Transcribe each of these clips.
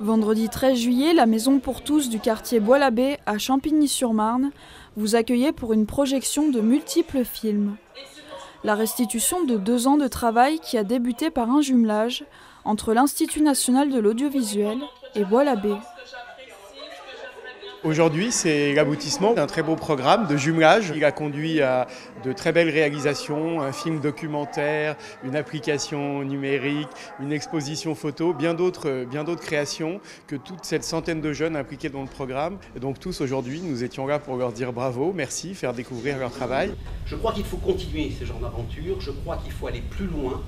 Vendredi 13 juillet, la Maison pour tous du quartier Bois-l'Abbé à Champigny-sur-Marne vous accueillait pour une projection de multiples films. La restitution de 2 ans de travail qui a débuté par un jumelage entre l'Institut national de l'audiovisuel et Bois-l'Abbé. Aujourd'hui, c'est l'aboutissement d'un très beau programme de jumelage. Il a conduit à de très belles réalisations, un film documentaire, une application numérique, une exposition photo, bien d'autres créations que toute cette centaine de jeunes impliqués dans le programme. Et donc tous aujourd'hui, nous étions là pour leur dire bravo, merci, faire découvrir leur travail. Je crois qu'il faut continuer ce genre d'aventure, je crois qu'il faut aller plus loin.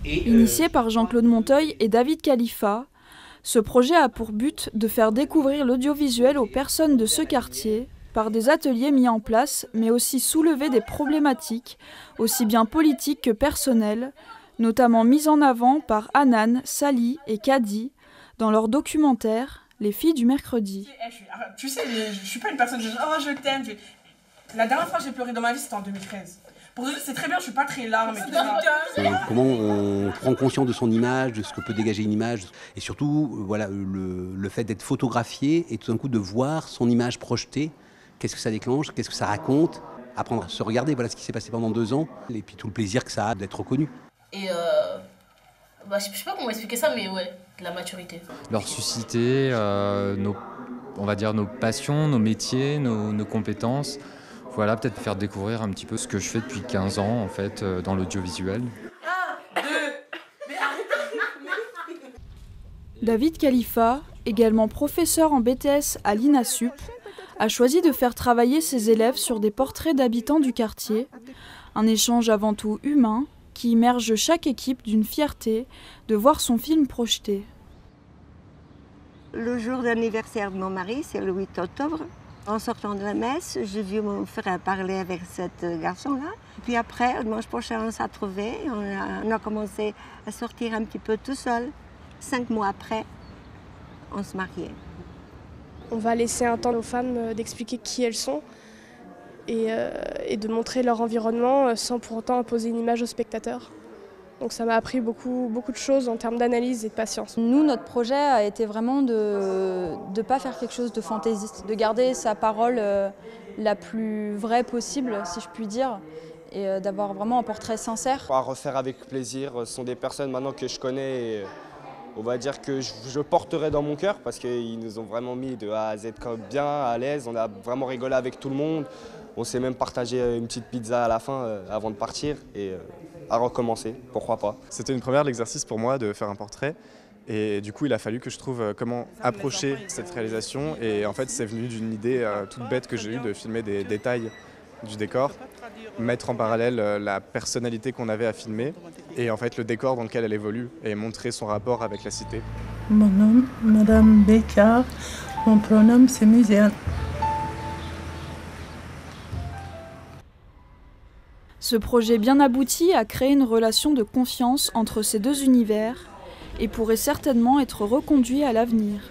Initié par Jean-Claude Monteuil et David Khalifa, ce projet a pour but de faire découvrir l'audiovisuel aux personnes de ce quartier par des ateliers mis en place, mais aussi soulever des problématiques, aussi bien politiques que personnelles, notamment mises en avant par Hanan, Sally et Kadi dans leur documentaire « Les filles du mercredi ». Tu sais, je suis pas une personne, je t'aime. La dernière fois que j'ai pleuré dans ma vie, c'était en 2013. Pour dire, c'est très bien, je suis pas très larme et tout ça. Comment on prend conscience de son image, de ce que peut dégager une image, et surtout voilà, le fait d'être photographié et tout d'un coup de voir son image projetée, qu'est-ce que ça déclenche, qu'est-ce que ça raconte, apprendre à se regarder, voilà ce qui s'est passé pendant 2 ans, et puis tout le plaisir que ça a d'être reconnu. Et je sais pas comment expliquer ça, mais ouais, de la maturité. Leur susciter on va dire nos passions, nos métiers, nos compétences. Voilà, peut-être faire découvrir un petit peu ce que je fais depuis 15 ans en fait dans l'audiovisuel. David Khalifa, également professeur en BTS à l'INASUP, a choisi de faire travailler ses élèves sur des portraits d'habitants du quartier, un échange avant tout humain qui immerge chaque équipe d'une fierté de voir son film projeté. Le jour d'anniversaire de mon mari, c'est le 8 octobre. En sortant de la messe, j'ai vu mon frère parler avec ce garçon-là. Puis après, le dimanche prochain, on s'est trouvés. On a commencé à sortir un petit peu tout seul. 5 mois après, on se mariait. On va laisser un temps aux femmes d'expliquer qui elles sont et de montrer leur environnement sans pour autant imposer une image aux spectateurs. Donc ça m'a appris beaucoup de choses en termes d'analyse et de patience. Nous, notre projet a été vraiment de ne pas faire quelque chose de fantaisiste, de garder sa parole la plus vraie possible, si je puis dire, et d'avoir vraiment un portrait sincère. À refaire avec plaisir, ce sont des personnes maintenant que je connais et on va dire que je porterai dans mon cœur parce qu'ils nous ont vraiment mis de A à Z bien à l'aise, on a vraiment rigolé avec tout le monde. On s'est même partagé une petite pizza à la fin avant de partir et à recommencer, pourquoi pas. C'était une première de l'exercice pour moi de faire un portrait et du coup il a fallu que je trouve comment approcher cette réalisation et en fait c'est venu d'une idée toute bête que j'ai eue de filmer des détails du décor, mettre en parallèle la personnalité qu'on avait à filmer et en fait le décor dans lequel elle évolue et montrer son rapport avec la cité. Mon nom, Madame Bécard, mon pronom c'est Muséane. Ce projet bien abouti a créé une relation de confiance entre ces 2 univers et pourrait certainement être reconduit à l'avenir.